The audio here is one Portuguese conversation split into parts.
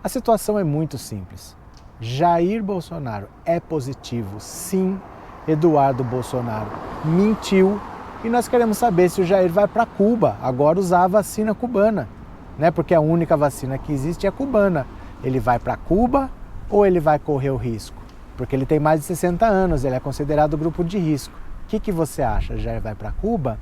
A situação é muito simples. Jair Bolsonaro é positivo, sim. Eduardo Bolsonaro mentiu e nós queremos saber se o Jair vai para Cuba, agora usar a vacina cubana, né? Porque a única vacina que existe é a cubana. Ele vai para Cuba ou ele vai correr o risco? Porque ele tem mais de 60 anos, ele é considerado grupo de risco. O que você acha? Jair vai para Cuba?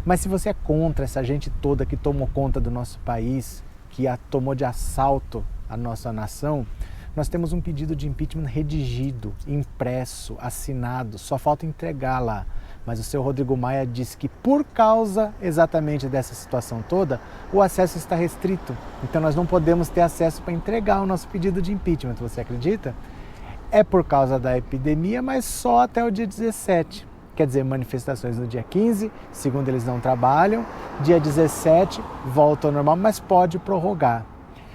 Mas se você é contra essa gente toda que tomou conta do nosso país, que tomou de assalto a nossa nação, nós temos um pedido de impeachment redigido, impresso, assinado, só falta entregar lá. Mas o seu Rodrigo Maia disse que por causa exatamente dessa situação toda, o acesso está restrito. Então nós não podemos ter acesso para entregar o nosso pedido de impeachment, você acredita? É por causa da epidemia, mas só até o dia 17. Quer dizer, manifestações no dia 15, segundo eles não trabalham, dia 17 volta ao normal, mas pode prorrogar.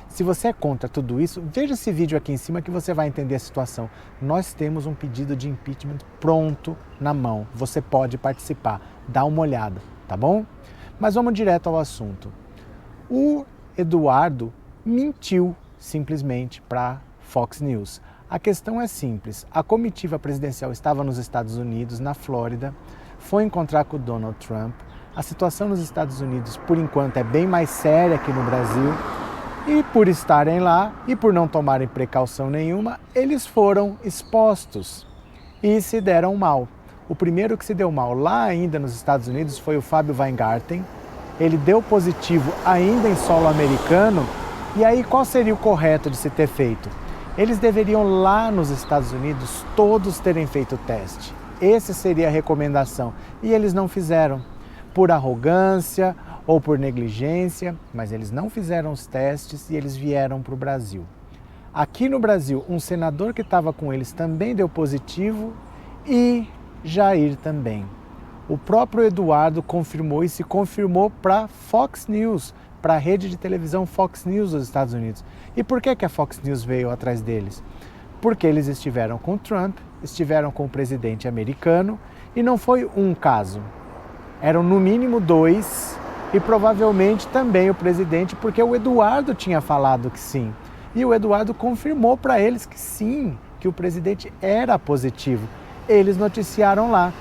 Se você é contra tudo isso, veja esse vídeo aqui em cima que você vai entender a situação. Nós temos um pedido de impeachment pronto na mão. Você pode participar. Dá uma olhada, tá bom? Mas vamos direto ao assunto. O Eduardo mentiu simplesmente para Fox News. A questão é simples. A comitiva presidencial estava nos Estados Unidos, na Flórida, foi encontrar com o Donald Trump. A situação nos Estados Unidos, por enquanto, é bem mais séria que no Brasil. E por estarem lá e por não tomarem precaução nenhuma, eles foram expostos e se deram mal. O primeiro que se deu mal lá ainda nos Estados Unidos foi o Fábio Weingarten. Ele deu positivo ainda em solo americano. E aí qual seria o correto de se ter feito? Eles deveriam lá nos Estados Unidos todos terem feito o teste. Essa seria a recomendação. E eles não fizeram, por arrogância ou por negligência, mas eles não fizeram os testes e eles vieram para o Brasil. Aqui no Brasil, um senador que estava com eles também deu positivo e Jair também. O próprio Eduardo confirmou e se confirmou para Fox News, para a rede de televisão Fox News dos Estados Unidos. E por que a Fox News veio atrás deles? Porque eles estiveram com Trump, estiveram com o presidente americano e não foi um caso. Eram no mínimo 2 e provavelmente também o presidente, porque o Eduardo tinha falado que sim. E o Eduardo confirmou para eles que sim, que o presidente era positivo. Eles noticiaram lá.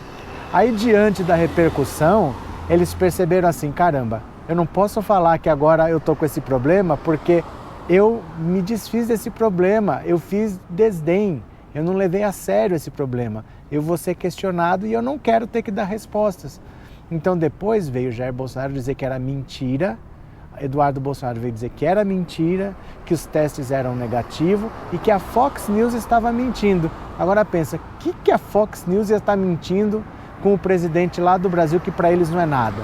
Aí, diante da repercussão, eles perceberam assim, caramba, eu não posso falar que agora eu tô com esse problema porque eu me desfiz desse problema, eu fiz desdém, eu não levei a sério esse problema. Eu vou ser questionado e eu não quero ter que dar respostas. Então depois veio Jair Bolsonaro dizer que era mentira, Eduardo Bolsonaro veio dizer que era mentira, que os testes eram negativos e que a Fox News estava mentindo. Agora pensa, o que a Fox News ia estar mentindo com o presidente lá do Brasil, que para eles não é nada,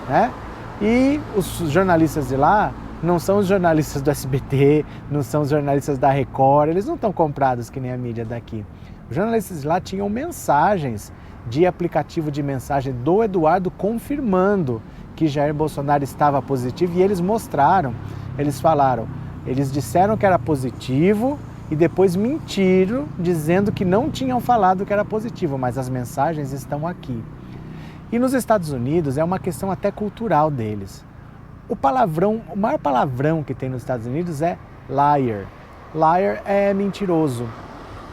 né? E os jornalistas de lá não são os jornalistas do SBT, não são os jornalistas da Record, eles não estão comprados que nem a mídia daqui. Os jornalistas de lá tinham mensagens de aplicativo de mensagem do Eduardo confirmando que Jair Bolsonaro estava positivo e eles mostraram, eles falaram, eles disseram que era positivo e depois mentiram dizendo que não tinham falado que era positivo, mas as mensagens estão aqui. E nos Estados Unidos é uma questão até cultural deles. O maior palavrão que tem nos Estados Unidos é liar. Liar é mentiroso.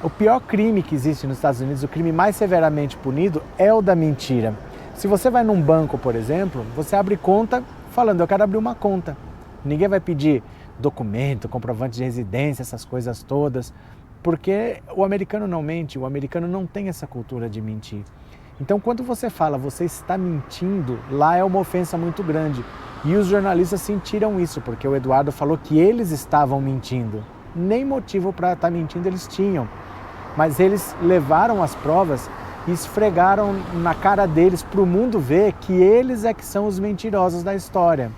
O pior crime que existe nos Estados Unidos, o crime mais severamente punido, é o da mentira. Se você vai num banco, por exemplo, você abre conta falando, eu quero abrir uma conta. Ninguém vai pedir documento, comprovante de residência, essas coisas todas, porque o americano não mente, o americano não tem essa cultura de mentir. Então, quando você fala, você está mentindo, lá é uma ofensa muito grande. E os jornalistas sentiram isso, porque o Eduardo falou que eles estavam mentindo. Nem motivo para estar mentindo eles tinham. Mas eles levaram as provas e esfregaram na cara deles para o mundo ver que eles é que são os mentirosos da história.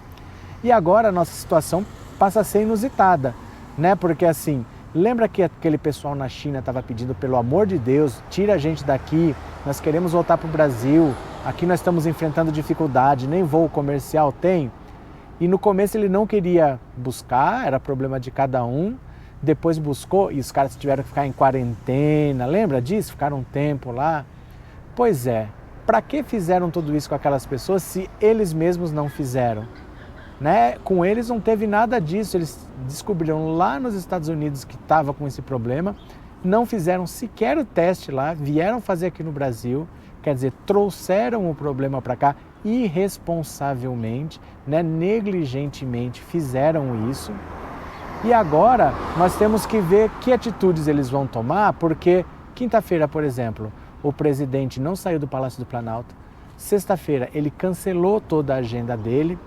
E agora a nossa situação passa a ser inusitada, né? Porque assim, lembra que aquele pessoal na China estava pedindo, pelo amor de Deus, tira a gente daqui, nós queremos voltar para o Brasil, aqui nós estamos enfrentando dificuldade, nem voo comercial tem. E no começo ele não queria buscar, era problema de cada um. Depois buscou e os caras tiveram que ficar em quarentena, lembra disso? Ficaram um tempo lá. Pois é, para que fizeram tudo isso com aquelas pessoas se eles mesmos não fizeram? né? Com eles não teve nada disso, eles descobriram lá nos Estados Unidos que estava com esse problema, não fizeram sequer o teste lá, vieram fazer aqui no Brasil, quer dizer, trouxeram o problema para cá irresponsavelmente, né? Negligentemente fizeram isso. E agora nós temos que ver que atitudes eles vão tomar, porque quinta-feira, por exemplo, o presidente não saiu do Palácio do Planalto, sexta-feira ele cancelou toda a agenda dele,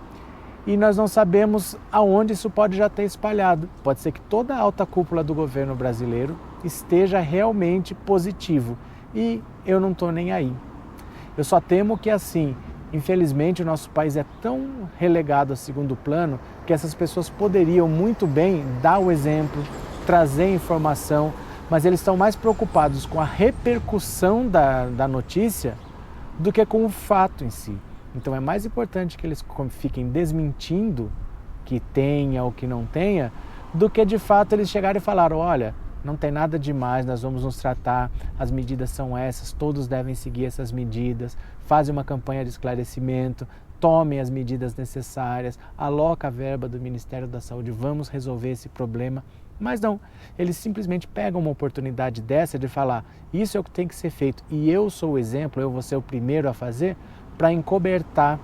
e nós não sabemos aonde isso pode já ter espalhado. Pode ser que toda a alta cúpula do governo brasileiro esteja realmente positivo e eu não estou nem aí. Eu só temo que assim, infelizmente o nosso país é tão relegado a segundo plano que essas pessoas poderiam muito bem dar o exemplo, trazer informação, mas eles estão mais preocupados com a repercussão da notícia do que com o fato em si. Então é mais importante que eles fiquem desmentindo que tenha ou que não tenha, do que de fato eles chegarem e falaram, olha, não tem nada demais, nós vamos nos tratar, as medidas são essas, todos devem seguir essas medidas, fazem uma campanha de esclarecimento, tomem as medidas necessárias, aloca a verba do Ministério da Saúde, vamos resolver esse problema. Mas não, eles simplesmente pegam uma oportunidade dessa de falar, isso é o que tem que ser feito e eu sou o exemplo, eu vou ser o primeiro a fazer, para encobertar,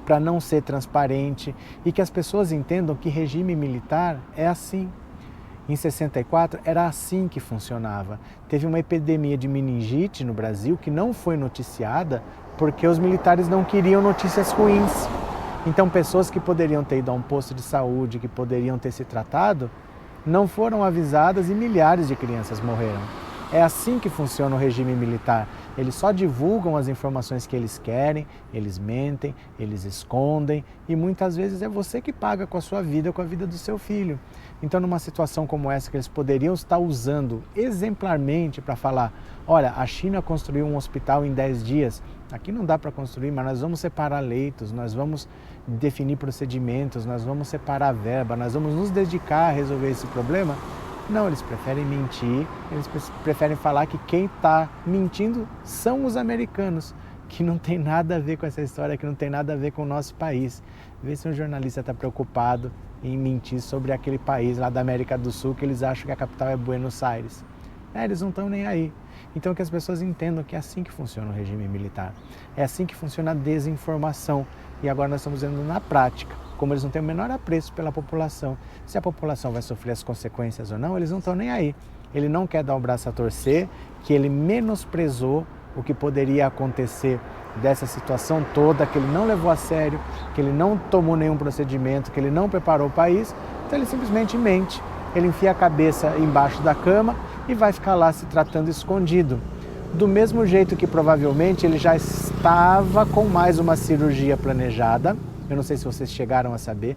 para não ser transparente e que as pessoas entendam que regime militar é assim. Em 64 era assim que funcionava. Teve uma epidemia de meningite no Brasil que não foi noticiada porque os militares não queriam notícias ruins. Então pessoas que poderiam ter ido a um posto de saúde, que poderiam ter se tratado, não foram avisadas e milhares de crianças morreram. É assim que funciona o regime militar. Eles só divulgam as informações que eles querem, eles mentem, eles escondem e muitas vezes é você que paga com a sua vida, com a vida do seu filho. Então numa situação como essa que eles poderiam estar usando exemplarmente para falar, olha, a China construiu um hospital em 10 dias, aqui não dá para construir, mas nós vamos separar leitos, nós vamos definir procedimentos, nós vamos separar a verba, nós vamos nos dedicar a resolver esse problema. Não, eles preferem mentir, eles preferem falar que quem está mentindo são os americanos, que não tem nada a ver com essa história, que não tem nada a ver com o nosso país. Vê se um jornalista está preocupado em mentir sobre aquele país lá da América do Sul, que eles acham que a capital é Buenos Aires. Eles não estão nem aí. Então que as pessoas entendam que é assim que funciona o regime militar. É assim que funciona a desinformação. E agora nós estamos vendo na prática, como eles não têm o menor apreço pela população. Se a população vai sofrer as consequências ou não, eles não estão nem aí. Ele não quer dar o braço a torcer, que ele menosprezou o que poderia acontecer dessa situação toda, que ele não levou a sério, que ele não tomou nenhum procedimento, que ele não preparou o país. Então ele simplesmente mente. Ele enfia a cabeça embaixo da cama e vai ficar lá se tratando escondido. Do mesmo jeito que provavelmente ele já estava com mais uma cirurgia planejada, eu não sei se vocês chegaram a saber,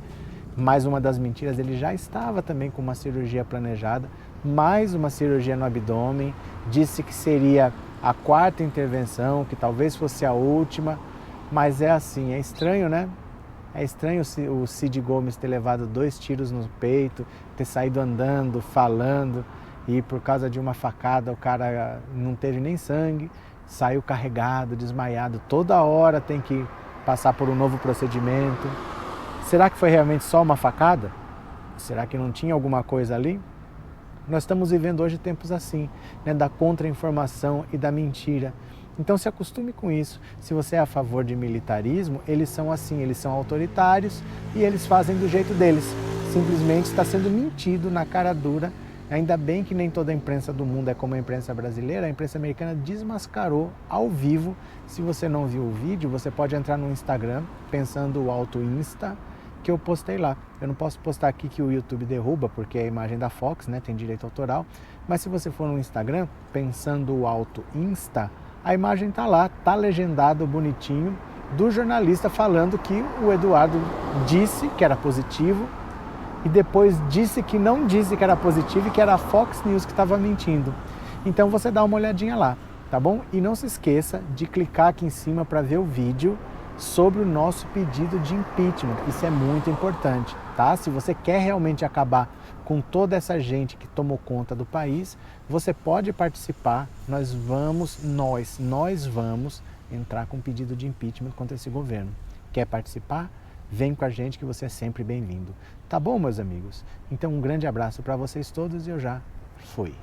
mais uma das mentiras, ele já estava também com uma cirurgia planejada, mais uma cirurgia no abdômen, disse que seria a 4ª intervenção, que talvez fosse a última, mas é assim, é estranho, né? É estranho o Cid Gomes ter levado 2 tiros no peito, ter saído andando, falando, e por causa de uma facada o cara não teve nem sangue, saiu carregado, desmaiado, toda hora tem que passar por um novo procedimento. Será que foi realmente só uma facada? Será que não tinha alguma coisa ali? Nós estamos vivendo hoje tempos assim, né, da contra-informação e da mentira. Então se acostume com isso. Se você é a favor de militarismo, eles são assim, eles são autoritários e eles fazem do jeito deles. Simplesmente está sendo mentido na cara dura. Ainda bem que nem toda a imprensa do mundo é como a imprensa brasileira, a imprensa americana desmascarou ao vivo. Se você não viu o vídeo, você pode entrar no Instagram, pensando o Alto Insta, que eu postei lá. Eu não posso postar aqui que o YouTube derruba, porque é a imagem da Fox, né, tem direito autoral, mas se você for no Instagram, pensando o Alto Insta, a imagem tá lá, tá legendado bonitinho, do jornalista falando que o Eduardo disse que era positivo, e depois disse que não disse que era positivo e que era a Fox News que estava mentindo. Então você dá uma olhadinha lá, tá bom? E não se esqueça de clicar aqui em cima para ver o vídeo sobre o nosso pedido de impeachment. Isso é muito importante, tá? Se você quer realmente acabar com toda essa gente que tomou conta do país, você pode participar. Nós vamos entrar com pedido de impeachment contra esse governo. Quer participar? vem com a gente que você é sempre bem-vindo. Tá bom, meus amigos? Então um grande abraço para vocês todos e eu já fui.